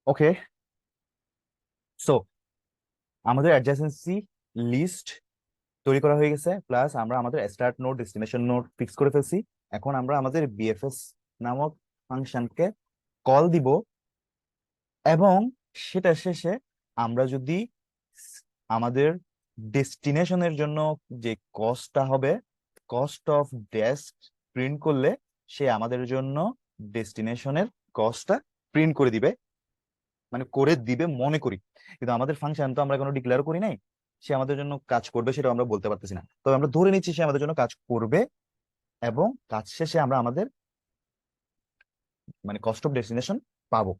ওকে, so আমাদের adjacency list তৈরি করা হয়ে গেছে, প্লাস আমরা আমাদের start node destination node fix করে ফেলছি। এখন আমরা আমাদের বিএফএস নামক ফাংশনকে কল দিব, এবং সেটা শেষে আমরা যদি আমাদের ডেস্টিনেশনের জন্য যে কস্টটা হবে, কস্ট অফ ডেস্ক প্রিন্ট করলে সে আমাদের জন্য ডেস্টিনেশনের কস্টটা প্রিন্ট করে দিবে, মানে করে দিবে মনে করি। কিন্তু আমাদের ফাংশন তো আমরা কোনো ডিক্লেয়ার করি নাই সে আমাদের জন্য কাজ করবে, সেটা আমরা বলতে পারতেছি না। তবে আমরা ধরে নিচ্ছি সে আমাদের জন্য কাজ করবে, এবং কাজ শেষে আমরা আমাদের মানে কস্ট অফ ডেস্টিনেশন পাবো।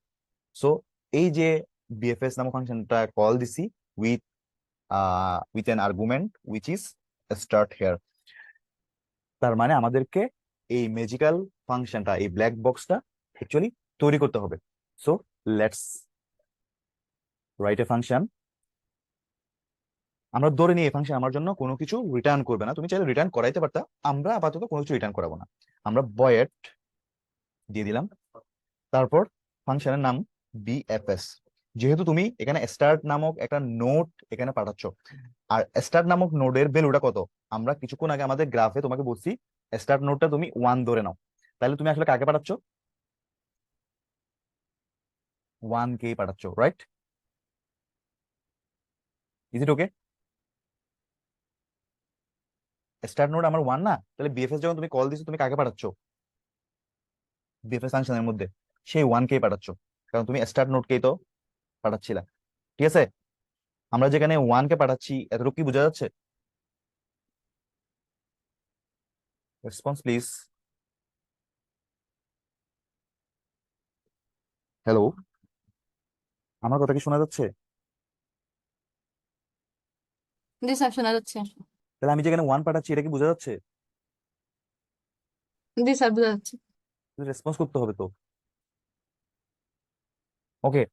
সো এই যে বিএফএস নামক ফাংশনটা কল দিছি with with an argument which is start here, তার মানে আমাদেরকে এই ম্যাজিক্যাল ফাংশনটা, এই ব্ল্যাক বক্সটা অ্যাকচুয়ালি তৈরি করতে হবে। So let's write a function. আমরা ধরে নিই এই ফাংশন আমার জন্য কোনো কিছু রিটার্ন করবে না, তুমি চাইলে রিটার্ন করাইতে পারতা, আমরা আপাতত কোনো কিছু রিটার্ন করাবো না। আমরা ভয়েড দিয়ে দিলাম, তারপর ফাংশনের নাম বিএফএস। যেহেতু তুমি এখানে স্টার্ট নামক একটা নোট এখানে পাঠাচ্ছ, আর স্টার্ট নামক নোডের ভ্যালুটা কত, আমরা কিছুক্ষণ আগে আমাদের গ্রাফে তোমাকে বলছি স্টার্ট নোডটা তুমি 1 ধরে নাও, তাহলে তুমি আসলে কাকে পাঠাচ্ছ? 1 কেই পাঠাচ্ছ, right? Is it okay? Start node আমার 1 না, তাহলে বিএফএস যখন তুমি কল দিছো তুমি কাকে পাঠাচ্ছ বিএফএস ফাংশনের মধ্যে? সেই 1 কেই পাঠাচ্ছ, কারণ তুমি স্টার্ট নোড কেই তো পাঠাচ্ছিলা। ঠিক আছে, আমরা যেখানে 1 কে পাঠাচ্ছি, এতটুকু কি বোঝা যাচ্ছে? Response please. হ্যালো, আমার কথা কি শোনা যাচ্ছে? জি স্যার, শোনা যাচ্ছে। তাহলে আমি যেখানে 1 পাঠাচ্ছি এটা কি বোঝা যাচ্ছে? জি স্যার, বোঝা যাচ্ছে। রেসপন্স করতে হবে তো। ওকে,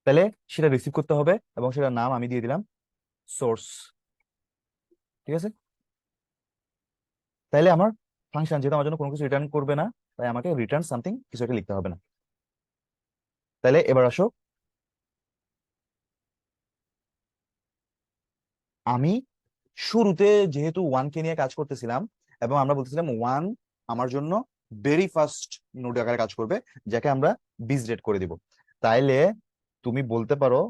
তাহলে সেটা রিসিভ করতে হবে, এবং সেটার নাম আমি দিয়ে দিলাম সোর্স। ঠিক আছে, তাইলে আমার ফাংশন যেহেতু আমার জন্য কোনো কিছু রিটার্ন করবে না, তাই আমাকে রিটার্ন সামথিং কিছু একটা লিখতে হবে না। তাহলে এবার আসো, আমি শুরুতে যেহেতু 1 কে নিয়ে কাজ করতেছিলাম, এবং আমরা বলতেছিলাম 1 আমার জন্য ভেরি ফার্স্ট নোড আকারে কাজ করবে, যাকে আমরা বিজ রেট করে দিব। তাইলে তুমি বলতে পারো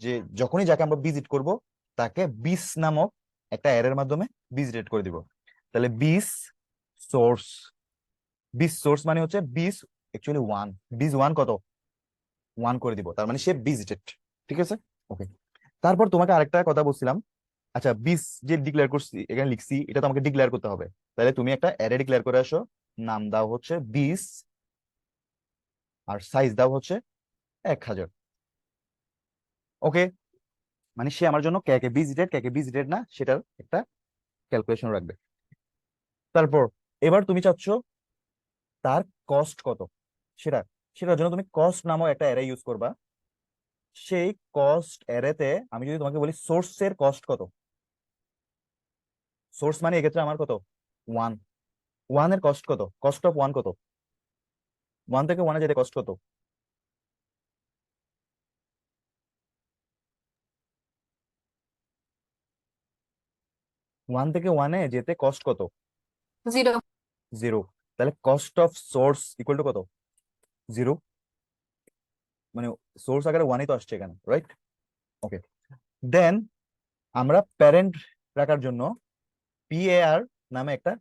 যে যখনই যাকে আমরা ভিজিট করব তাকে বিস নামক একটা অ্যারের মাধ্যমে বিজ রেট করে দিব। তাহলে সোর্স বিস সোর্স মানে হচ্ছে বিস অ্যাকচুয়ালি 1, বিজ 1 কত 1 করে দিব, তার মানে সে ভিজিটেড। ঠিক আছে, ওকে। তারপর তোমাকে আরেকটা কথা বলছিলাম, আচ্ছা বিস যে ডিক্লেয়ার করছি এখানে লিখছি, এটা তো আমাকে ডিক্লেয়ার করতে হবে। তাহলে তুমি একটা অ্যারে ডিক্লেয়ার করে আসো, নাম দাও হচ্ছে বিস, আর সাইজ দাও হচ্ছে 1000। ওকে, মানে সে আমার জন্য কে কে ভিজিটেড কে কে ভিজিটেড না সেটার একটা ক্যালকুলেশন রাখবে। তারপর এবার তুমি চাচ্ছ তার কস্ট কত, সেটা সেটার জন্য তুমি কস্ট নামক একটা অ্যারে ইউজ করবা। সেই কস্ট অ্যারেতে আমি যদি তোমাকে বলি সোর্সের কস্ট কত, সোর্স মানে এক্ষেত্রে আমার কত 1, 1 এর কস্ট কত, কস্ট অফ 1 কত, 1 থেকে 1 এ যেতে কস্ট কত? 1 থেকে 1 এ যেতে কস্ট কত? জিরো। 0। তাহলে cost of source equal two কত? 0। মানে সোর্স আকারে 1ই তো আসছে এখানে, রাইট? ওকে, দেন আমরা প্যারেন্ট রাখার জন্য পিএআর নামে একটা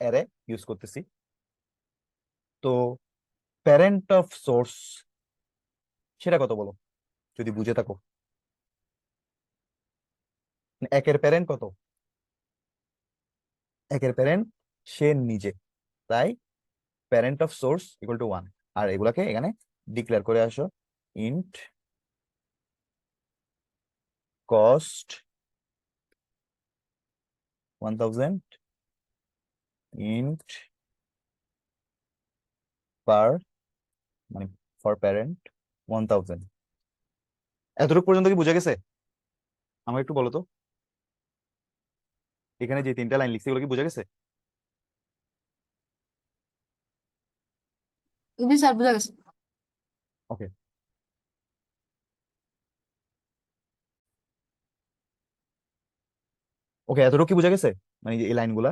অ্যারে ইউজ করতেছি। তো প্যারেন্ট অফ সোর্স সেটা কত বলো, যদি বুঝে থাকো? মানে একের প্যারেন্ট কত? একের প্যারেন্ট সে নিজে, তাই parent of source equal to 1। আর এগুলাকে এখানে ডিক্লেয়ার করে আসো, ইন্ট কস্ট 1000, ইন্ট পার মানে ফর প্যারেন্ট 1000। এতটুকু পর্যন্ত কি বুঝে গেছে? আমাকে একটু বলো তো, এখানে যে 3টা লাইন লিখছি এগুলো কি বুঝে গেছে? জি স্যার, বোঝা গেছে। ওকে, ওকে, এতটুকু কি বোঝা গেছে? মানে এই লাইনগুলা,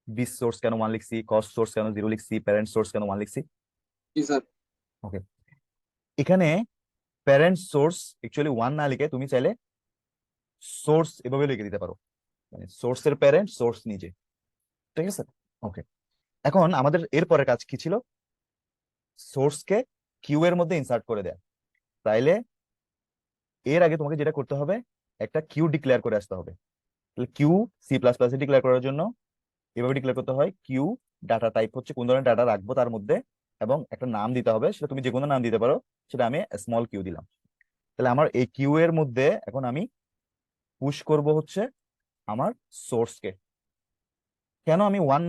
বিস সোর্স কেন ওয়ান লিখছি, কস্ট সোর্স কেন জিরো লিখছি, প্যারেন্ট সোর্স কেন ওয়ান লিখছি। জি স্যার। ওকে, এখানে প্যারেন্ট সোর্স অ্যাকচুয়ালি ওয়ান না লিখে তুমি চাইলে সোর্স এভাবে লিখে দিতে পারো, মানে সোর্সের প্যারেন্ট সোর্স নিজে। ঠিক আছে, ওকে। এখন আমাদের এর পরের কাজ কি ছিল? সোর্সকে কিউ এর মধ্যে ইনসার্ট করে দেয়া। তাইলে এর আগে তোমাকে যেটা করতে হবে, একটা কিউ ডিক্লেয়ার করে আসতে হবে। তাহলে কিউ সি প্লাস প্লাস এ ডিক্লেয়ার করার জন্য এভাবে ডিক্লেয়ার করতে হয়, কিউ ডাটা টাইপ হচ্ছে কোন ধরনের ডাটা রাখবো তার মধ্যে, এবং একটা নাম দিতে হবে, সেটা তুমি যে কোনো নাম দিতে পারো, সেটা আমি স্মল কিউ দিলাম। তাহলে আমার এই কিউ এর মধ্যে এখন আমি পুশ করব হচ্ছে আমার সোর্সকে। কেন আমি ওয়ান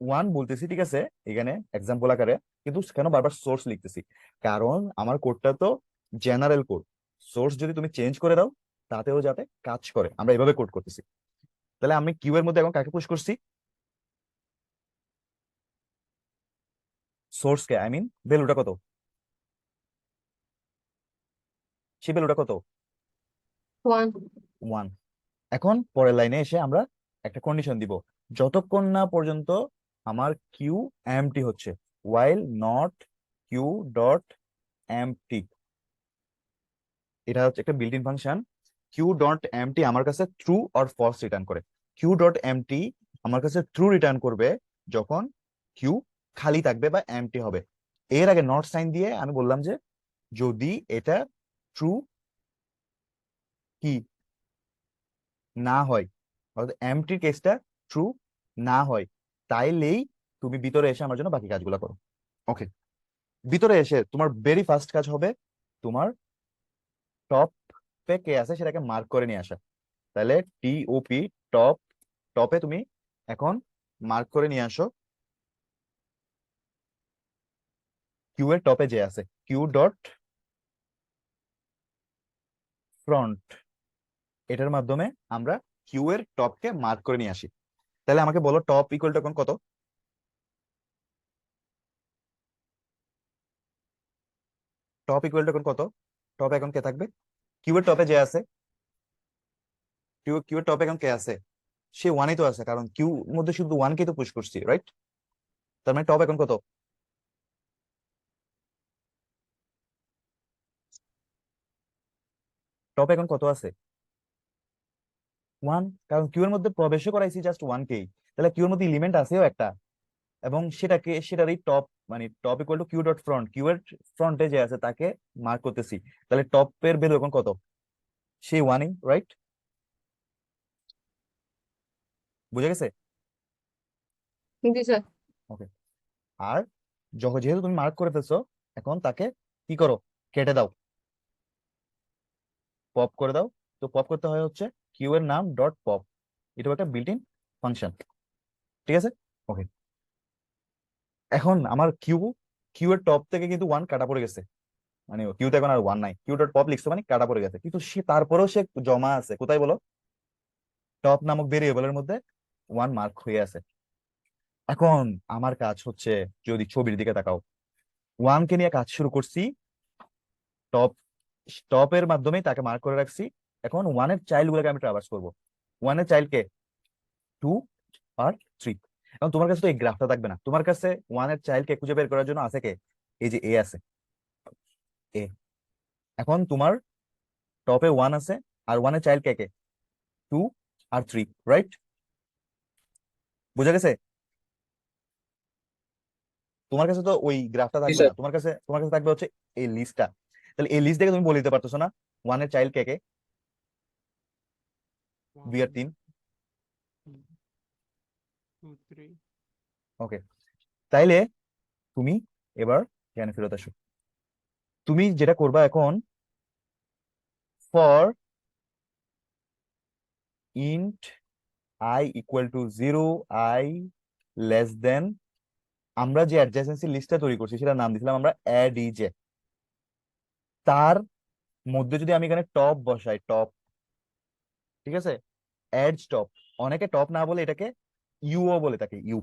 ওয়ান বলতেছি, ঠিক আছে, এখানে এক্সাম্পল আকারে, কিন্তু কেন বারবার সোর্স লিখতেছি? কারণ আমার কোডটা তো জেনারেল কোড, সোর্স যদি তুমি চেঞ্জ করে দাও তাতেও যাতে কাজ করে, আমরা এভাবে কোড করতেছি। তাহলে আমি কিউ এর মধ্যে এখন কাকে পুশ করছি? সোর্সকে, আই মিন ভ্যালুটা কত, সেই ভ্যালুটা কত? 1 ওয়ান। এখন পরের লাইনে এসে আমরা একটা কন্ডিশন দিব, যতক্ষণ না পর্যন্ত আমার কিউ এমটি হচ্ছে, while not queue dot empty. এটা হচ্ছে একটা built in function. Queue dot empty আমার কাছে ট্রু অর ফলস রিটার্ন করে। কিউ ডট এমটি আমার কাছে ট্রু রিটার্ন করবে যখন কিউ খালি থাকবে বা এমটি হবে। এর আগে নট সাইন দিয়ে আমি বললাম যে যদি এটা ট্রু কি না হয়, অর্থাৎ এমটির কেসটা ট্রু না হয়, তাইলেই তুমি ভিতরে এসে আমার জন্য বাকি কাজগুলো করো। ওকে, ভিতরে এসে তোমার ভেরি ফার্স্ট কাজ হবে তোমার টপে কে আছে সেটাকে মার্ক করে নিয়ে আসা। তাহলে টিওপি টপ, টপে তুমি এখন মার্ক করে নিয়ে আসো কিউ এর টপে যে আছে, কিউ ডট ফ্রন্ট, এটার মাধ্যমে আমরা কিউ এর টপকে মার্ক করে নিয়ে আসি। তাহলে আমাকে বলো টপ ইকুয়াল টু এখন কত? টপ ইকুয়াল টু এখন কত? টপ এখন কে থাকবে? কিউ এর টপে যে আছে, কিউ এর টপে এখন কে আছে? সে ওয়ানই তো আছে, কারণ কিউ মধ্যে শুধু ওয়ানকেই তো পুশ করছি, রাইট? তার মানে টপ এখন কত? টপ এখন কত আছে? ওয়ান, কারণ কিউ এর মধ্যে প্রবেশও করাইছি জাস্ট ওয়ানকেই। তাহলে কিউ এর মধ্যে এলিমেন্ট আছেও একটা, এবং সেটারই টপ, মানে top equal to queue dot front, queue এর ফ্রন্টে যে আছে তাকে মার্ক করতেছি। তাহলে টপের ভ্যালু এখন কত? সেই ওয়ানই, রাইট? বুঝে গেছে? জি স্যার। ওকে। আর যখন যেহেতু তুমি মার্ক করে ফেলছো, এখন তাকে কি করো? কেটে দাও, পপ করে দাও। তো পপ করতে হয় হচ্ছে কিউ এর নাম ডট পপ, এটা একটা বিল্ট ইন ফাংশন। ঠিক আছে, ওকে। এখন আমার কিউ, কিউ এর টপ থেকে কিন্তু ওয়ান কাটা পড়ে গেছে, মানে কিউতে এখন আর ওয়ান নাই, কিউ ডট পপ লিখছো মানে কাটা পড়ে গেছে, কিন্তু সে তারপরেও সে জমা আছে কোথায় বলো? টপ নামক ভেরিয়েবলের মধ্যে ওয়ান মার্ক হয়ে আছে। এখন আমার কাজ হচ্ছে, যদি ছবির দিকে তাকাও, ওয়ানকে নিয়ে কাজ শুরু করছি, টপ, টপের মাধ্যমেই তাকে মার্ক করে রাখছি। এখন ওয়ানের চাইল্ড গুলোকে আমি ট্রাভার্স করবো। ওয়ানের চাইল্ড কে? টু আর থ্রি। এখন তোমার কাছে তো এই গ্রাফটা থাকবে না, তোমার কাছে ওয়ানের চাইল্ড কে খুঁজে বের করার জন্য আছে কে? এই যে এ আছে, এ। এখন তোমার টপে ওয়ান আছে, আর ওয়ানের চাইল্ড কে কে? টু আর থ্রি, রাইট? বুঝা গেছে? তোমার কাছে তো ওই গ্রাফটা জি থাকবে স্যার। না, তোমার কাছে থাকবে হচ্ছে এই লিস্টটা। তাহলে এই লিস্ট দেখে তুমি বলে দিতে পারতেছো না ওয়ানের চাইল্ড কে কে? দুই আর 1 তিন। 2 3 ওকে, তাইলে তুমি এবার জ্ঞানে ফেরত আসো। তুমি যেটা করবা এখন, for int I equal to zero, I less than, আমরা যে অ্যাডজাসেন্সি লিস্টটা তৈরি করছি সেটার নাম দিয়েছিলাম আমরা অ্যাডিজে। তার মধ্যে যদি আমি এখানে টপ বসাই, টপ, ঠিক আছে, এডজ টপ, অনেকে টপ না বলে এটাকে ইউও বলে থাকে, ইউ।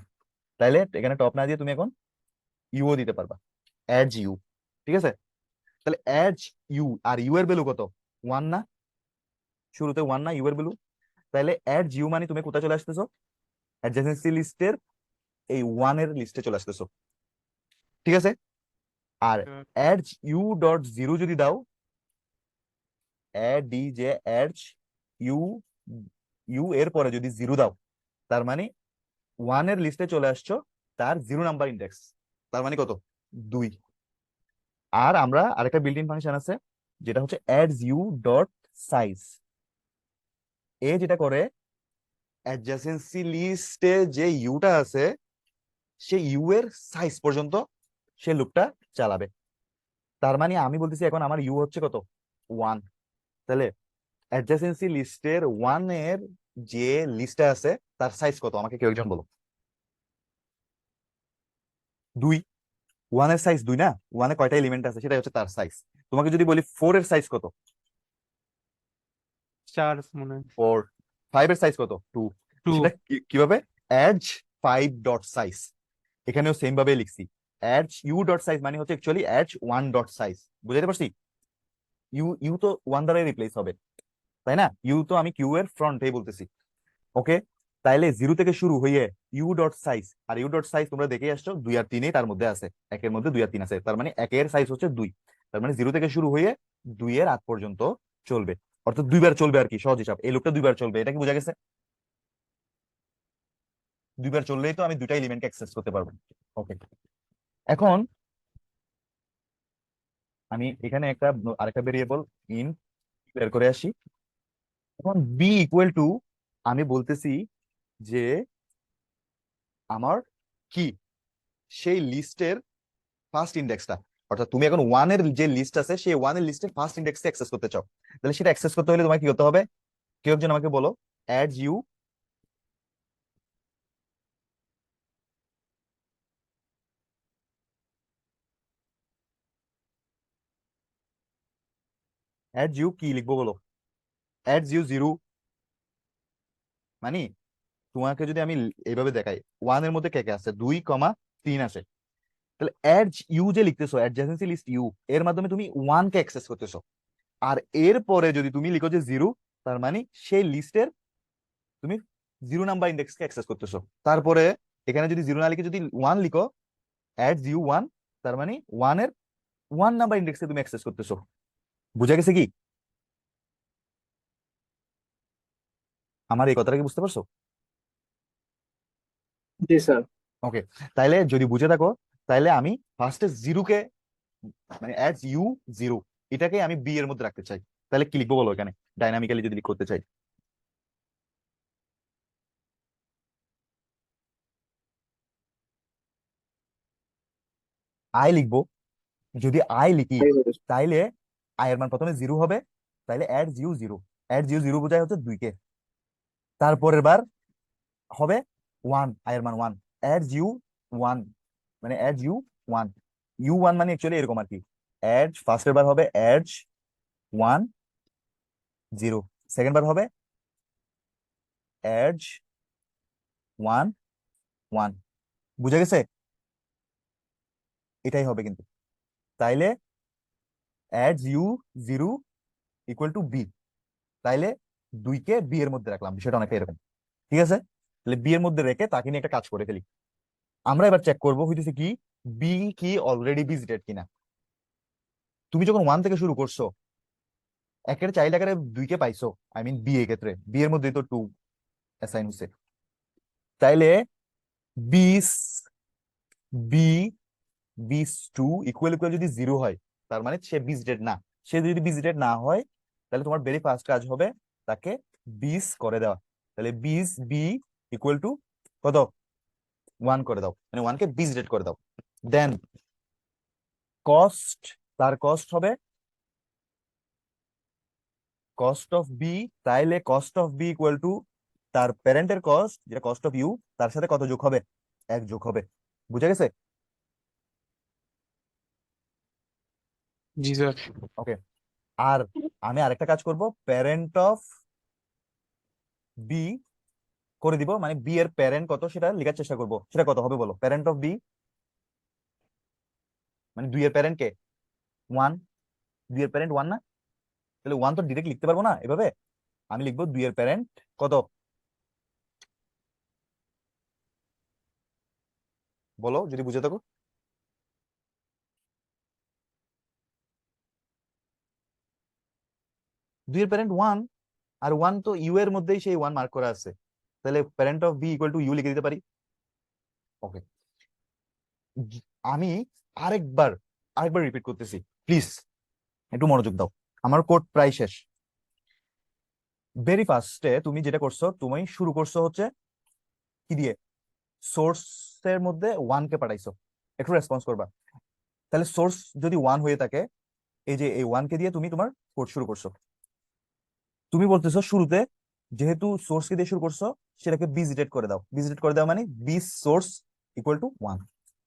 তাইলে এখানে টপ না দিয়ে তুমি এখন ইউও দিতে পারবা, এডজ ইউ। ঠিক আছে, তাহলে এডজ ইউ, আর ইউ এর ভ্যালু কত? ওয়ান না? শুরুতে ওয়ান না ইউ এর ভ্যালু? তাহলে অ্যাড ইউ মানে তুমি কোথায় চলে আসতেছো? অ্যাডজেন্সি লিস্টের এই ওয়ান এর লিস্টে চলে আসতেছো, ঠিক আছে? আর অ্যাড ইউ ডট জিরো যদি দাও, অ্যাড যে অ্যাড ইউ, ইউ এর পরে যদি জিরো দাও, তার মানে ওয়ান এর লিস্টে চলে আসছো, তার 0 নাম্বার ইন্ডেক্স, তার মানে কত? 2। আর আমরা আরেকটা বিল্ট ইন ফাংশন আছে যেটা হচ্ছে অ্যাড ইউ ডট সাইজ। এ যেটা করে, অ্যাডজাসেন্সি লিস্টে যে ইউটা আছে সেই ইউ এর সাইজ পর্যন্ত সে লুপটা চালাবে। তার মানে আমি বলতেছি এখন আমার ইউ হচ্ছে কত? 1। তাহলে অ্যাডজাসেন্সি লিস্টের ওয়ান এর যে লিস্টটা আছে তার সাইজ কত আমাকে কেউ একজন বলো। 2। ওয়ান এর সাইজ 2 না? ওয়ানে কয়টা এলিমেন্ট আছে সেটাই হচ্ছে তার সাইজ। তোমাকে যদি বলি 4 এর সাইজ কত? 4 মনে হয়। 4। 5 এর সাইজ কত? 2। 2। সেটা কিভাবে? Adj 5 dot size. এখানেও সেম ভাবে লিখছি, অ্যাড ইউ ডট সাইজ মানে হচ্ছে অ্যাকচুয়ালি অ্যাড 1 ডট সাইজ। বুঝাতে পারছি? ইউ ইউ তো 1 দ্বারাই রিপ্লেস হবে, তাই না? ইউ তো আমি কিউ এর ফ্রন্টে বলতেছি। ওকে, তাইলে 0 থেকে শুরু হয়ে you dot size, are you dot size তোমরা দেখে আসছো 2 আর 3 তার মধ্যে আছে, একের মধ্যে 2 আর 3 আছে, তার মানে একের সাইজ হচ্ছে 2। তার মানে 0 থেকে শুরু হয়ে 2 এর আগ পর্যন্ত চলবে, অর্থাৎ 2 বার চলবে আর কি, সহজ হিসাব। এই লোকটা 2 বার চলবে, এটা কি বোঝা গেছে? 2 বার চললেই তো আমি দুইটা এলিমেন্টকে অ্যাক্সেস করতে পারবো। ওকে, এখন আমি এখানে আরেকটা ভেরিয়েবল ইন বের করে আসি। এখন বি ইকুয়াল টু, আমি বলতেছি যে আমার কি সেই লিস্টের ফার্স্ট ইন্ডেক্সটা, অর্থাৎ তুমি এখন ওয়ান এর যে লিস্ট আছে সেই ওয়ান এর লিস্টের ফার্স্ট ইন্ডেক্সকে অ্যাক্সেস করতে চাও। তাহলে সেটা অ্যাক্সেস করতে হলে তোমাকে কি করতে হবে? কেউ একজন আমাকে বলো, অ্যাড ইউ, অ্যাড ইউ কি লিখবো বলো? অ্যাড ইউ 0 মানে, তোমাকে যদি আমি এইভাবে দেখাই, ওয়ান এর মধ্যে কে কে আছে? 2, 3 আছে। তাহলে অ্যাড ইউ যে লিখতেছো, অ্যাডজেন্সি লিস্ট ইউ, এর মাধ্যমে তুমি ওয়ান কে অ্যাক্সেস করতেছো। আর এর পরে যদি তুমি লিখো যে 0, তার মানে সেই লিস্টের তুমি 0 নাম্বার ইন্ডেক্সকে অ্যাক্সেস করতেছো। তারপরে এখানে যদি 0 না লিখে যদি 1 লিখো, অ্যাড ইউ 1, তার মানে ওয়ান এর 1 নাম্বার ইন্ডেক্সে তুমি অ্যাক্সেস করতেছো। বুঝা গেছে কি? আমার এই কথাটা কি বুঝতে পারছো? জি স্যার। ওকে, তাইলে যদি বুঝে থাকো, তাইলে আমি ফার্স্টে 0 কে, মানে অ্যাড ইউ 0, এটাকে আমি বি এর মধ্যে রাখতে চাই। তাহলে কি লিখবো বলো এখানে, ডাইনামিক্যালি যদি করতে চাই? আই লিখবো। যদি আই লিখি, তাই হবে। তাইলে আই এর মান প্রথমে 0 হবে, তাইলে অ্যাড জিরো 0। অ্যাড জিরো 0 বোঝায় হচ্ছে 2 কে। তারপরের বার হবে 1, আই এর মান 1, অ্যাড ইউ 1, মানে অ্যাড ইউ 1। ইউ 1 মানে অ্যাকচুয়ালি এরকম আর কি, অ্যাড ফার্স্টের বার হবে অ্যাড 1 0, সেকেন্ড বার হবে অ্যাড 1 1। বুঝে গেছে? এটাই হবে কিন্তু। তাইলে adj u 0 equal to b, তাইলে 2 কে বি এর মধ্যে রাখলাম, বিষয়টা অনেকটা এরকম। ঠিক আছে, তাহলে বি এর মধ্যে রেখে তাকে নিয়ে একটা কাজ করে ফেলি। আমরা এবার চেক করবো হইতেছে কি, বি কি অলরেডি ভিজিটেড কিনা। তুমি যখন 1 থেকে শুরু করছো, একের চাইল্ড আকারে 2 কে পাইছো, আই মিন বি এর ক্ষেত্রে বি এর মধ্যে তো 2 অ্যাসাইন হচ্ছে। তাইলে বিস বি বিস 2 ইকুয়াল ইকুয়াল যদি 0 হয়, তার মানে সে ভিজিটেড না। সে যদি ভিজিটেড না হয়, তাহলে তোমার ভেরি ফার্স্ট কাজ হবে তাকে বিস করে দেওয়া। তাহলে বিস বি ইকুয়াল টু কত? 1 করে দাও, মানে 1 কে ভিজিটেড করে দাও। দেন কস্ট, তার কস্ট হবে কস্ট অফ বি। তাইলে cost of b equal to তার প্যারেন্টের কস্ট, যেটা কস্ট অফ ইউ, তার সাথে কত যোগ হবে? 1 যোগ হবে। বুঝা গেছে? জি স্যার। ওকে, আর আমি আরেকটা কাজ করব, প্যারেন্ট অফ বি করে দিব, মানে বি এর প্যারেন্ট কত সেটা লেখার চেষ্টা করব। সেটা কত হবে বলো? প্যারেন্ট অফ বি মানে 2 এর প্যারেন্ট কে? 1। 2 এর প্যারেন্ট 1 না? তাহলে 1 তো ডিরেক্ট লিখতে পারবো না এভাবে, আমি লিখবো 2 এর প্যারেন্ট কত, বলো যদি বুঝে থাকো। 2 এর প্যারেন্ট 1, আর 1 তো ইউ এর মধ্যেই সেই 1 মার্ক করা আছে, তাহলে parent of b equal to u লিখে দিতে পারি। ওকে, আমি আরেকবার আরেকবার রিপিট করতেছি, প্লিজ একটু মনোযোগ দাও। আমার কোড প্রায় শেষ। ভেরি ফার্স্টে তুমি যেটা করছো, তুমি শুরু করছো হচ্ছে কি দিয়ে, সোর্সের মধ্যে 1 কে পাঠাইছো। একটু রেসপন্স করবা। তাহলে সোর্স যদি 1 হয়ে থাকে, এই যে এই 1 কে দিয়ে তুমি তোমার কোড শুরু করছো। তুমি বলতেছো শুরুতে যেহেতু সোর্স কে দিয়ে শুরু করছো, সেটাকে ভিজিটেড করে দাও। ভিজিটেড করে দাও মানে b source equal to 1।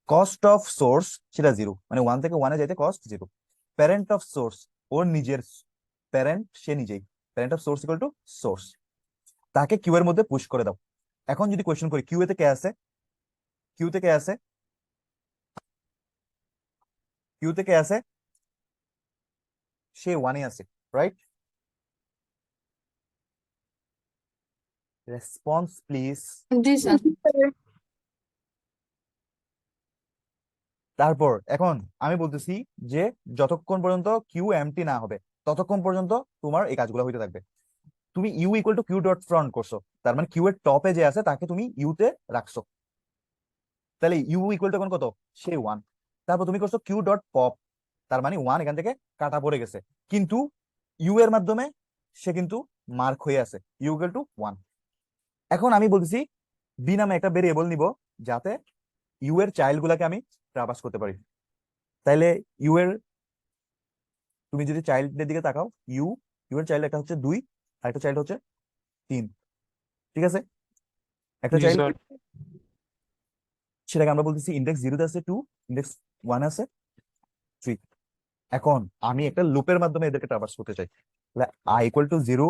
Cost of source সেটা 0, মানে 1 থেকে 1 এ যাইতে কস্ট 0। প্যারেন্ট অফ সোর্স, ওর নিজের প্যারেন্ট, সে নিজেই parent of source equal to source, তাকে কিউ এর মধ্যে পুশ করে দাও। এখন যদি কোয়েশ্চেন করি কিউ এ তে কে আছে, কিউ তে কে আছে, কিউ তে কে আছে, সে 1 এ আছে, right? Response please. G sir. তারপর এখন আমি বলতেছি যে যতক্ষণ পর্যন্ত কিউ এমটি না হবে, ততক্ষণ পর্যন্ত তোমার এই কাজগুলো হইতে থাকবে। তুমি u equal to queue dot front করছো, তার মানে কিউ এর টপে যে আছে তাকে তুমি ইউ তে রাখছো। তাহলে ইউ ইকুয়াল টু এখন কত, সে 1। তারপর তুমি করছো কিউ ডট পপ, তার মানে 1 এখান থেকে কাটা পড়ে গেছে, কিন্তু ইউ এর মাধ্যমে সে কিন্তু মার্ক হয়ে আছে, ইউ ইকুয়াল টু 1। এখন আমি বলতেছি বি নামে একটা ভেরিয়েবল নিব, যাতে ইউ এর চাইল্ড গুলাকে আমি ট্রাভার্স করতে পারি। তাইলে ইউ এর, তুমি যদি চাইল্ডের দিকে তাকাও, ইউ ইউ এর চাইল্ড একটা হচ্ছে 2, আর একটা চাইল্ড হচ্ছে 3, ঠিক আছে? একটা জি চাইল্ড, স্যার। সেটাকে আমরা বলতেছি ইন্ডেক্স 0 তে আছে 2, ইন্ডেক্স 1 আছে 3। এখন আমি একটা লুপের মাধ্যমে এদেরকে ট্রাভার্স করতে চাই। তাহলে I equal to 0,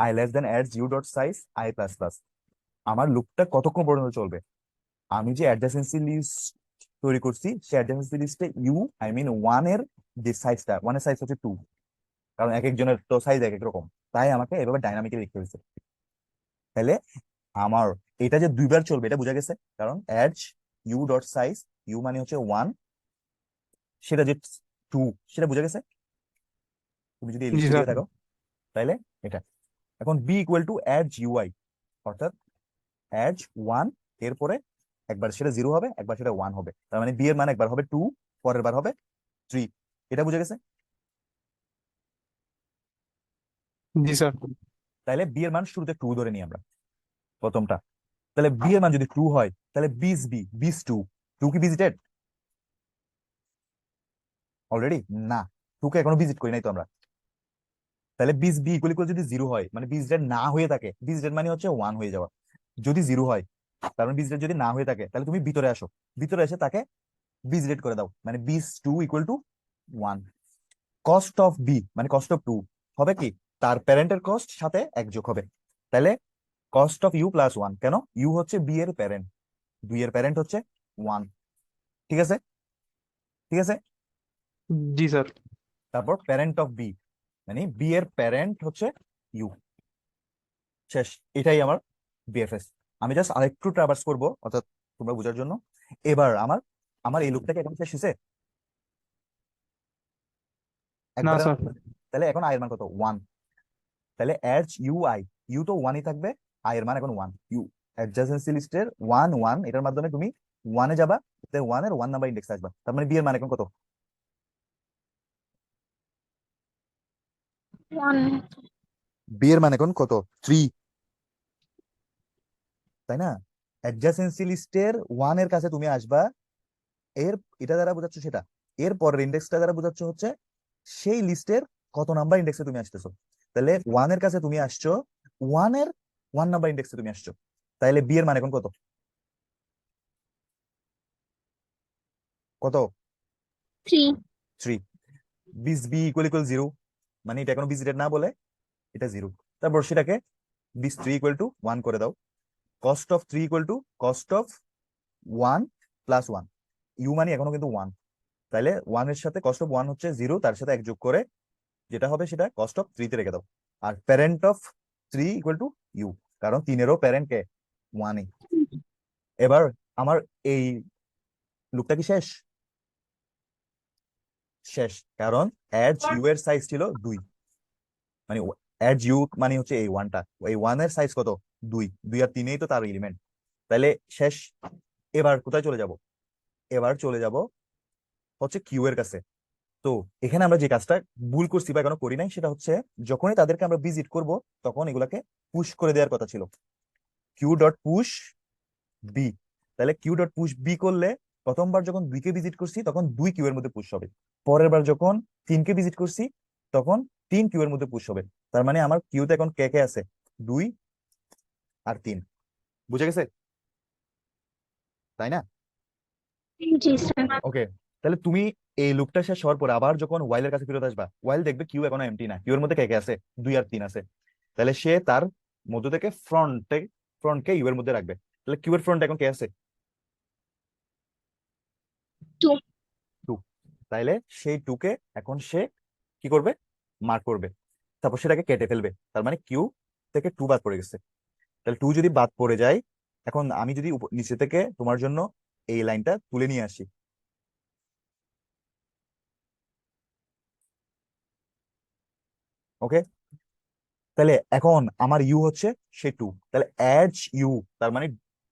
I less than ads you dot size I plus plus. আমার লুপটা কতক্ষণ পর্যন্ত চলবে? আমি যে অ্যাডজাসেন্সি লিস্ট তৈরি করছি, সেই অ্যাডজাসেন্সি লিস্টে ইউ, আই মিন 1 এর যে সাইজটা, 1 এর সাইজ হচ্ছে 2, কারণ এক একজনের তো সাইজ এক এক রকম, তাই আমাকে এভাবে ডাইনামিকে লিখতে হয়েছে। তাহলে আমার এটা যে 2 বার চলবে এটা বোঝা গেছে, কারণ adj u dot size, u মানে হচ্ছে 1, সেটা যে 2 সেটা বোঝা গেছে। তুমি যদি এই জি লিস্টের স্যার। দিকে থাকো, তাহলে এটা। এখন b equal to adj u i, অর্থাৎ অ্যাড 1, এরপরে একবার সেটা 0 হবে, একবার সেটা 1 হবে, তার মানে বি এর মান একবার হবে 2, পরের বার হবে 3। এটা বুঝে গেছে? জি স্যার। তাহলে বি এর মান শুরুতে 2 ধরে নিই আমরা, প্রথমটা। তাহলে বি এর মান যদি 2 হয়, তাহলে বিস বি, বিস 2, 2 কি ভিজিটেড অলরেডি? না, 2 কে এখনো ভিজিট করি নাই তো আমরা। তাহলে বিস বি ইকুয়াল ইকুয়াল যদি 0 হয়, মানে বিজ রেড না হয়ে থাকে, বিজ রেড মানে হচ্ছে 1 হয়ে যাওয়া। যদি 0 হয়, তার মানে বিজ রেড যদি না হয়ে থাকে, তাহলে তুমি ভিতরে আসো, ভিতরে এসে তাকে বিজ রেড করে দাও, মানে বিস 2 equal to 1। Cost of b মানে কস্ট অফ 2 হবে কি, তার প্যারেন্টের কস্ট সাথে 1 যোগ হবে। তাহলে কস্ট অফ ইউ প্লাস 1, কেন ইউ হচ্ছে বি এর প্যারেন্ট, 2 এর প্যারেন্ট হচ্ছে 1, ঠিক আছে? ঠিক আছে। জি স্যার। তারপর প্যারেন্ট অফ বি, মানে বি এর প্যারেন্ট হচ্ছে ইউ। শেষ, এটাই আমার বিএফএস। আমি জাস্ট আরেকটু ট্রাভার্স করব, অর্থাৎ তোমরা বোঝার জন্য। এবার আমার আমার এই লুপটাকে এখন শেষ হয়েছে না একবারে। স্যার। তাহলে এখন আই এর মান কত, 1। তাহলে অ্যাড ইউ আই, ইউ তো 1ই থাকবে, আই এর মান এখন 1। ইউ অ্যাডজাসেন্সি লিস্টের 1 1, এটার মাধ্যমে তুমি 1 এ যাবা, 1 এর 1 নাম্বার ইন্ডেক্স আসবা, তার মানে বি এর মান এখন কত? 1। বি এর মান এখন কত, 3, তাই না? অ্যাডজাসেন্সি লিস্টের 1 এর কাছে তুমি আসবা, এর এটা দ্বারা বোঝাচ্ছ সেটা, এর পরের ইন্ডেক্সটা দ্বারা বোঝাচ্ছ হচ্ছে সেই লিস্টের কত নাম্বার ইন্ডেক্সে তুমি আসতেছো। তাহলে 1 এর কাছে তুমি আসছো, 1 এর 1 নাম্বার ইন্ডেক্সে তুমি আসছো, তাহলে বি এর মান এখন কত, কত? 3। 3। বিস বি ইকুয়াল ইকুয়াল 0, মানে এটা এখনো ভিজিটেড না বলে এটা 0। তারপর সেটাকে বিস 3 ইকুয়াল টু 1 করে দাও। Cost of 3 equal to cost of 1 plus 1, u মানে এখনো কিন্তু 1, তাহলে 1 এর সাথে কস্ট অফ 1 হচ্ছে 0, তার সাথে 1 যোগ করে যেটা হবে সেটা কস্ট অফ 3 তে রেখে দাও। আর parent of 3 equal to u, কারণ 3-এরও প্যারেন্ট কে 1 ই। এবার আমার এই লুপটা কি শেষ? শেষ, কারণ এডজ ইউ এর সাইজ ছিল 2, মানে এডজ ইউ মানে হচ্ছে এই ওয়ানটা, এই ওয়ানের সাইজ কত? 2, 2 আর 3ই তো তার এলিমেন্ট, তাহলে শেষ। এবার কোথায় চলে যাব? এবার চলে যাব হচ্ছে কিউ এর কাছে। তো এখানে আমরা যে কাজটা ভুল করছি বা এখনো করি নাই, সেটা হচ্ছে যখনই তাদেরকে আমরা ভিজিট করব তখন এগুলাকে পুশ করে দেওয়ার কথা ছিল, কিউ ডট পুশ বি। তাহলে কিউ ডট পুশ বি করলে প্রথমবার যখন 2 কে ভিজিট করছি তখন 2 কিউ এর মধ্যে পুশ হবে, পরের বার যখন 3 কে ভিজিট করছি তখন 3 কিউ এর মধ্যে পুশ হবে। তার মানে আমার কিউতে এখন কে কে আছে? 2 আর 3। বুঝে গেছে, তাই না? জি স্যার। ওকে, তাহলে তুমি এই লুপটা শেষ হওয়ার পরে আবার যখন ওয়াইল এর কাছে ফেরত আসবা, ওয়াইল দেখবে কিউ এখনো এমটি না, কিউ এর মধ্যে কে কে আছে? 2 আর 3 আছে। তাহলে সে তার মধ্য থেকে ফ্রন্টকে ইউ এর মধ্যে রাখবে। তাহলে কিউ এর ফ্রন্ট এখন কে আছে? 2 2। তাইলে সেই 2 কে এখন সে কি করবে? মার্ক করবে, তারপর সেটাকে কেটে ফেলবে। তার মানে কিউ থেকে 2 বাদ পড়ে গেছে। তাহলে 2 যদি বাদ পড়ে যায়, এখন আমি যদি নিচে থেকে তোমার জন্য এই লাইনটা তুলে নিয়ে আসি, ওকে, তাহলে এখন আমার ইউ হচ্ছে সে 2, তাহলে এজ ইউ, তার মানে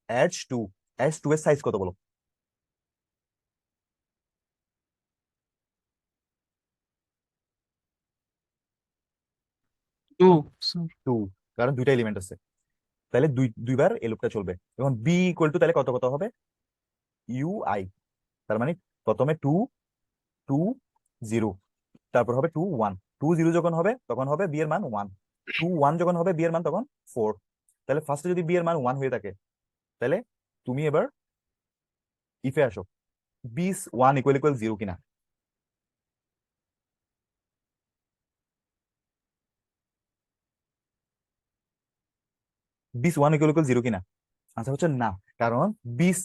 এজ 2, এজ 2 এর সাইজ কত বলো? 2 স্যার। 2, কারণ দুইটা এলিমেন্ট আছে। তাহলে দুইবার এই লুপটা চলবে। এখন বি ইকুয়াল টু তাহলে কত কত হবে? ইউ আই, তার মানে প্রথমে 2 2 0, তারপর হবে 2 1, 2 0 যখন হবে তখন হবে বি এর মান 1, 2 1 যখন হবে বি এর মান তখন 4। তাহলে ফার্স্টে যদি বি এর মান 1 হয়ে থাকে, তাহলে তুমি এবার ইফে আসো, বি 1 ইকুয়াল ইকুয়াল 0 কিনা। বিস 1 ইকুয়াল ইকুয়াল 0 কিনা? আনসার হচ্ছে না, কারণ বিস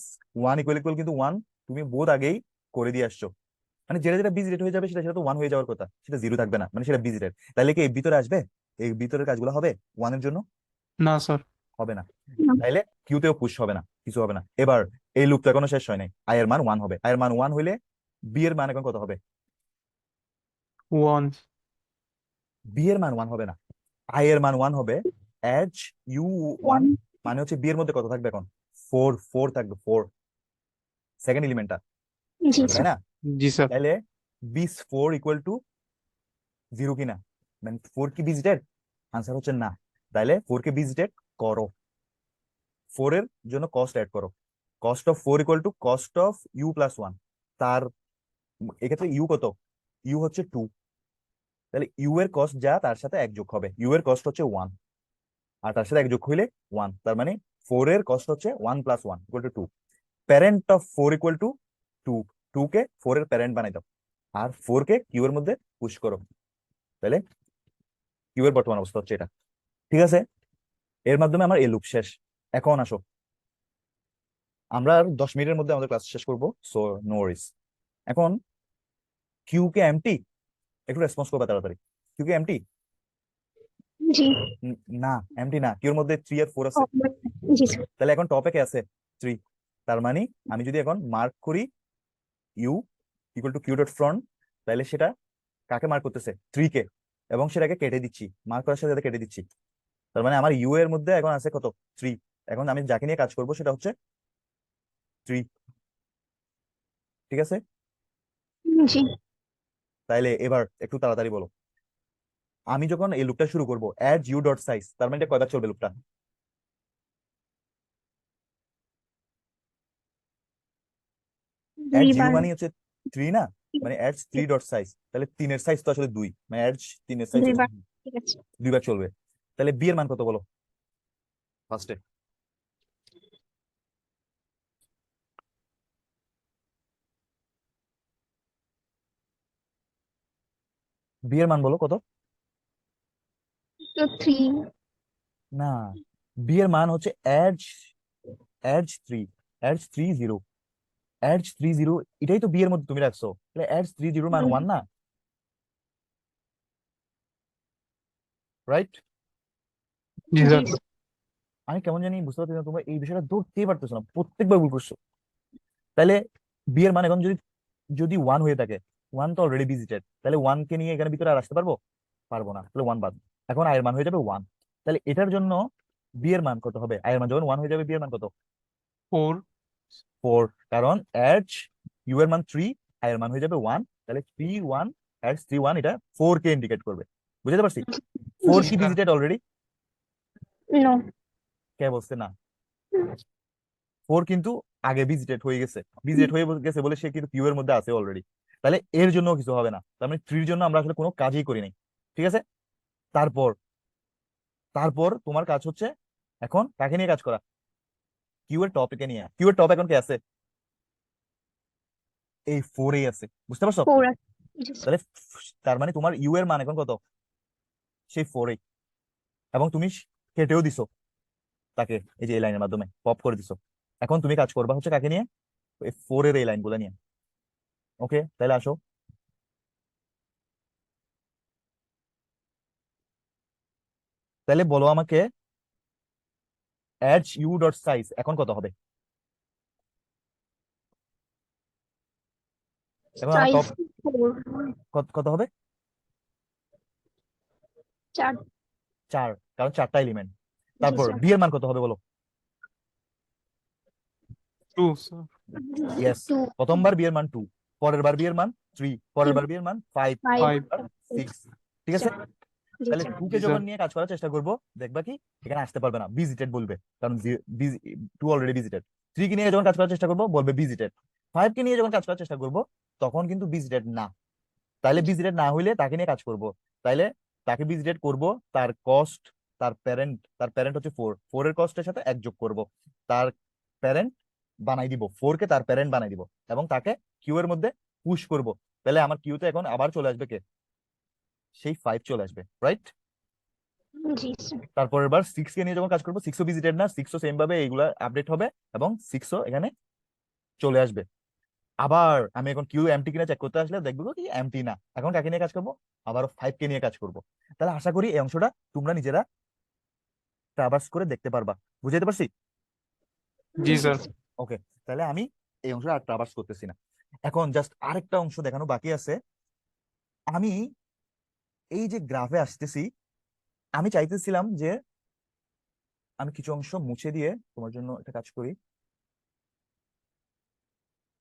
1 ইকুয়াল ইকুয়াল কিন্তু 1 তুমি বহুত আগেই করে দিয়ে আসছো। মানে যেটা যেটা বিজ রেট হয়ে যাবে সেটা সেটা তো 1 হয়ে যাওয়ার কথা, সেটা 0 থাকবে না, মানে সেটা বিজ রেট। তাহলে কি এর ভিতরে আসবে? এই ভিতরের কাজগুলো হবে 1 এর জন্য? না স্যার। হবে না। তাইলে কিউতেও পুশ হবে না, কিছু হবে না। এবার এই লুপটা এখনো শেষ হয় নাই, আই এর মান 1 হবে। আই এর মান 1 হইলে বি এর মান এখন কত হবে? 1 বি এর মান 1 হবে না, আই এর মান 1 হবে। এজ ইউ 1 1 মানে হচ্ছে বি এর মধ্যে কত থাকবে এখন? 4, 4 থাকবে, 4 সেকেন্ড এলিমেন্টটা, জি তাই স্যার। না? জি স্যার। তাহলে বিস 4 ইকুয়াল টু 0 কিনা, মানে 4 কি ভিজিটেড? আনসার হচ্ছে না। তাহলে 4 কে ভিজিটেড করো, 4 এর জন্য কস্ট অ্যাড করো। Cost of 4 equal to cost of u plus 1। তার এক্ষেত্রে ইউ কত? ইউ হচ্ছে 2, তাহলে ইউ এর কস্ট যা তার সাথে এক যোগ হবে, ইউ এর কস্ট হচ্ছে 1, আর তার সাথে এক যোগ হইলে 1, তার মানে 4 এর কস্ট হচ্ছে 1 plus 1 equal to 2। Parent of 4 equal two 2, 2 কে 4 এর প্যারেন্ট বানাই দাও, আর 4 কে কিউ এর মধ্যে পুশ করো। তাহলে কিউ এর বর্তমান অবস্থা হচ্ছে এটা। ঠিক আছে, এর মাধ্যমে আমার এই লুপ শেষ। এখন আসো, আমরা আর 10 মিনিটের মধ্যে আমাদের ক্লাস শেষ করবো, সো নো ওয়ারিস। এখন কিউ কে এমটি, একটু রেসপন্স করবে তাড়াতাড়ি। কিউ কে এমটি? জি। না, এমটি না, কিউর মধ্যে 3 আর 4 আছে। জি স্যার। তাহলে এখন টপে কে আছে? 3। তার মানে আমি যদি এখন মার্ক করি u equal to queue dot front, তাহলে সেটা কাকে মার্ক করতেছে? 3 কে, এবং সেটাকে কেটে দিচ্ছি, মার্ক করার সাথে সাথে কেটে দিচ্ছি। তার মানে আমার ইউ এর মধ্যে এখন আছে কত? 3। এখন আমি যাকে নিয়ে কাজ করবো সেটা হচ্ছে 3। ঠিক আছে, জি। তাইলে এবার একটু তাড়াতাড়ি বলো। আমি যখন এই লুপটা শুরু করবো এড ইউ ডট সাইজ, তার মানে এটা কয়বার চলবে লুপটা? এড ইউ 2 বার। মানে হচ্ছে 3 না, মানে এড 3 ডট সাইজ, তাহলে 3 এর সাইজ তো আসলে 2, মানে এড 3 এর সাইজ 2 হচ্ছে বার। 2, ঠিক আছে। 2 বার চলবে। তাহলে বি এর মান কত বলো ফার্স্টে? বি এর মান বলো কত? তো 3। না, বি এর মান হচ্ছে এজ, এজ 3, এজ 3 0, এজ 3 0, এটাই তো বি এর মধ্যে তুমি রাখছো, তাহলে এজ 3 0 মান 1 না, রাইট? জি জি স্যার। আমি কেমন জানি বুঝতে পারছি না, তোমরা এই বিষয়টা ধরতেই পারতেছো না, প্রত্যেকবার ভুল করছো। তাহলে বি এর মান এখন যদি যদি ওয়ান হয়ে থাকে, ওয়ান তো অলরেডি ভিজিটেড, তাহলে ওয়ান কে নিয়ে এখানে ভিতরে আর আসতে পারবো? পারবো না, তাহলে ওয়ান বাদ। এখন আয়ের মান হয়ে যাবে ওয়ান। তাহলে এটার জন্য বি এর মান কত হবে? আয়ের মান যখন ওয়ান হয়ে যাবে, বি এর মান কত? 4 ফোর। কারণ এজ ইউ এর মান থ্রি, আয়ের মান হয়ে যাবে ওয়ান। তাহলে three one edge three one, এটা ফোর কে ইন্ডিকেট করবে। বুঝতে পারছি? ফোর জি কি স্যার। Visited already? নো কে বলছে না? ফোর কিন্তু আগে ভিজিটেড হয়ে গেছে, ভিজিটেড হয়ে গেছে বলে সে কিন্তু কিউ এর মধ্যে আছে অলরেডি। তাহলে এর জন্য কিছু হবে না, তার মানে থ্রির জন্য আমরা আসলে কোনো কাজই করি নাই। ঠিক আছে? তারপর তারপর তোমার কাজ হচ্ছে এখন কাকে নিয়ে কাজ করা? কিউ এর টপকে নিয়ে। কিউ এর টপ এখন কে আছে? এই ফোরেই আছে। বুঝতে পারছো? ফোর জি স্যার তাহলে তার মানে তোমার ইউ এর মান এখন কত? সেই ফোরেই। এবং তুমি কেটেও দিছো তাকে, এই যে এই লাইনের মাধ্যমে পপ করে দিছো। এখন তুমি কাজ করবা হচ্ছে কাকে নিয়ে? এই ফোর এর এই লাইনগুলো নিয়ে। ওকে, তাহলে আসো। তাহলে বলো আমাকে, এজ ইউ ডট সাইজ এখন কত হবে? এখন আমার সাইজ টপ ফোর কত হবে? চার চার, কারণ চারটা এলিমেন্ট। জি তারপর স্যার বি এর মান কত হবে বলো? 2 স্যার। ইয়েস, টু প্রথমবার বি এর মান টু, পরের বার বি এর মান থ্রি, পরের বার বি এর মান ফাইভ, ফাইভ পরের 5 বার সিক্স। ঠিক আছে? জি তাহলে স্যার টু কে জি যখন স্যার। নিয়ে কাজ করার চেষ্টা করবো, দেখবা কি এখানে আসতে পারবে না, ভিজিটেড বলবে। কারণ টু অলরেডি ভিজিটেড। থ্রি কে নিয়ে যখন কাজ করার চেষ্টা করবো, বলবে ভিজিটেড। ফাইভ কে নিয়ে যখন কাজ করার চেষ্টা করবো, তখন কিন্তু ভিজিটেড না। তাইলে ভিজিটেড না হইলে তাকে নিয়ে কাজ করব। তাইলে তাকে ভিজিটেড করব, তার কস্ট, তার প্যারেন্ট হচ্ছে ফোর, ফোর এর কস্টের সাথে এক যোগ করব, তার প্যারেন্ট বানাই দিব, ফোর কে তার প্যারেন্ট বানাই দিব, এবং তাকে কিউ এর মধ্যে পুশ করব। তাহলে আমার কিউতে এখন আবার চলে আসবে কে? সেই ফাইভ চলে আসবে, রাইট? জি স্যার তারপর এবার সিক্স কে নিয়ে যখন কাজ করবো, সিক্সও ভিজিটেড না, সিক্সও সেম ভাবে এইগুলা আপডেট হবে, এবং সিক্সও এখানে চলে আসবে। আবার আমি এখন কিউ এমটি কিনা চেক করতে আসলে দেখবো কি এমটি না। এখন কাকে নিয়ে কাজ করবো? আবার ফাইভ কে নিয়ে কাজ করব। তাহলে আশা করি এই অংশটা তোমরা নিজেরা ট্রাভার্স করে দেখতে পারবা। বুঝাইতে পারছি? জি স্যার। ওকে, তাহলে আমি এই অংশটা আর ট্রাভার্স করতেছি না। এখন জাস্ট আরেকটা অংশ দেখানো বাকি আছে। আমি এই যে গ্রাফে আসতেছি, আমি চাইতেছিলাম যে আমি কিছু অংশ মুছে দিয়ে তোমার জন্য একটা কাজ করি।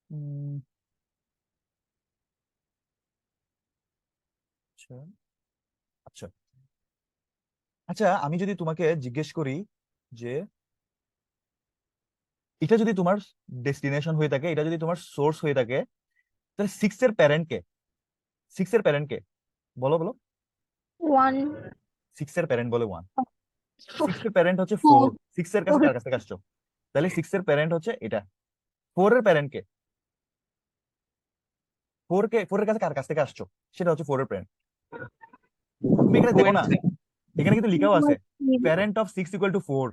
উম, আচ্ছা আচ্ছা আচ্ছা, আমি যদি তোমাকে জিজ্ঞেস করি যে এটা যদি তোমার ডেস্টিনেশন হয়ে থাকে, এটা যদি তোমার সোর্স হয়ে থাকে, তাহলে সিক্স এর প্যারেন্ট কে? সিক্স এর প্যারেন্ট কে? বলো বলো। ওয়ান সিক্স এর প্যারেন্ট বলে ওয়ান। ফোর সিক্স এর প্যারেন্ট হচ্ছে ফোর ফোর। সিক্স এর কাছে কার কাছ থেকে আসছো? তাহলে সিক্স এর প্যারেন্ট হচ্ছে এটা। ফোর এর প্যারেন্ট কে? ফোর এর কাছে কার কাছ থেকে আসছো? সেটা হচ্ছে ফোর এর প্যারেন্ট। তুমি এখানে 2 দেখো and না, 3 এখানে কিন্তু লিখাও আছে parent of six equal two four.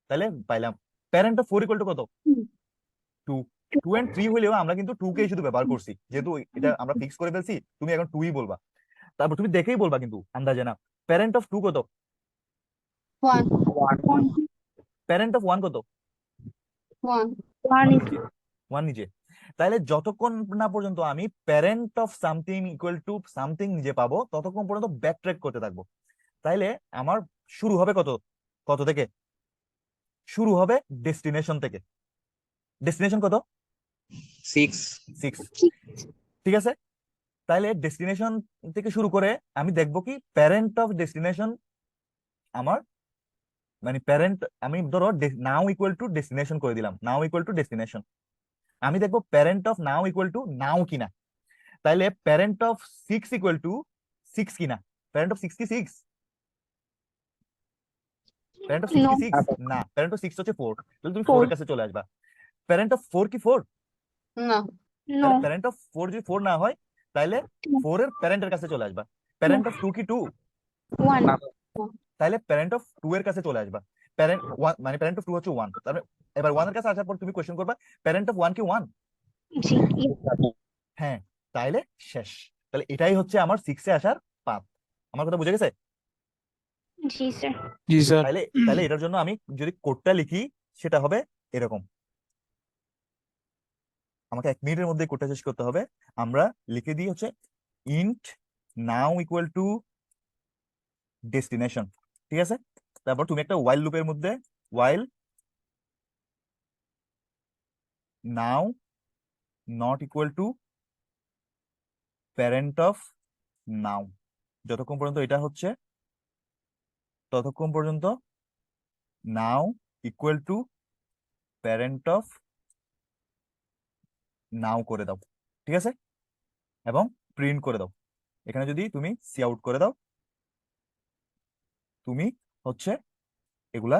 তাহলে পাইলাম parent of four equal to কত? টু। টু এন্ড থ্রি হলেও আমরা কিন্তু টু কে শুধু ব্যবহার করছি, যেহেতু এটা আমরা ফিক্স করে ফেলছি, তুমি এখন টুই বলবা। তারপর তুমি দেখেই বলবা কিন্তু আন্দাজে না। প্যারেন্ট অফ টু কত? ওয়ান 1 প্যারেন্ট অফ ওয়ান কত? ওয়ান ওয়ান ওয়ান নিচে, ওয়ান নিচে। তাহলে যতক্ষণ না পর্যন্ত আমি parent of something equal to something নিজে পাবো, ততক্ষণ পর্যন্ত ব্যাক ট্র্যাক করতে থাকবো। তাইলে আমার শুরু হবে কত, কত থেকে? শুরু হবে ডেস্টিনেশন থেকে। ডেস্টিনেশন কত? 6 সিক্স। ঠিক আছে? তাইলে ডেস্টিনেশন থেকে শুরু করে আমি দেখবো কি প্যারেন্ট অফ ডেস্টিনেশন আমার, মানে প্যারেন্ট, আমি ধরো নাও ইকুয়াল টু ডেস্টিনেশন করে দিলাম, নাও ইকুয়াল টু ডেস্টিনেশন। আমি দেখবো parent of now equal to now কিনা। তাইলে parent of six equal to six কিনা? প্যারেন্ট অফ সিক্স কি six? Parent of six no কি সিক্স? না, প্যারেন্ট অফ সিক্স হচ্ছে ফোর। তাহলে তুমি ফোর ফোর এর কাছে চলে আসবা। প্যারেন্ট অফ ফোর কি ফোর? না নো তাহলে প্যারেন্ট অফ ফোর যদি ফোর না হয়, তাহলে ফোর এর প্যারেন্টের কাছে চলে আসবা। প্যারেন্ট অফ টু কি টু? ওয়ান তাহলে প্যারেন্ট অফ টু এর কাছে চলে আসবা। প্যারেন্ট ওয়ান মানে প্যারেন্ট অফ টু হচ্ছে ওয়ান। তাহলে এবার ওয়ান এর কাছে আসার পর তুমি কোয়েশ্চেন করবা প্যারেন্ট অফ ওয়ান কি ওয়ান? জি হ্যাঁ, তাইলে শেষ। তাহলে এটাই হচ্ছে আমার সিক্সে আসার পাথ। আমার কথা বুঝে গেছে? জি স্যার। जी सर তাহলে তাহলে এটার জন্য আমি যদি কোডটা লিখি সেটা হবে এরকম। আমাকে 1 মিনিটের মধ্যে কোডটা শেষ করতে হবে। আমরা লিখে দিই হচ্ছে int now equal to destination, ঠিক আছে? তারপর তুমি একটা ওয়াইল লুপের মধ্যে while now not equal to parent of now, যতক্ষণ পর্যন্ত এটা হচ্ছে ততক্ষণ পর্যন্ত now equal to parent of now করে দাও, ঠিক আছে? এবং প্রিন্ট করে দাও। এখানে যদি তুমি সি আউট করে দাও, তুমি হচ্ছে এগুলা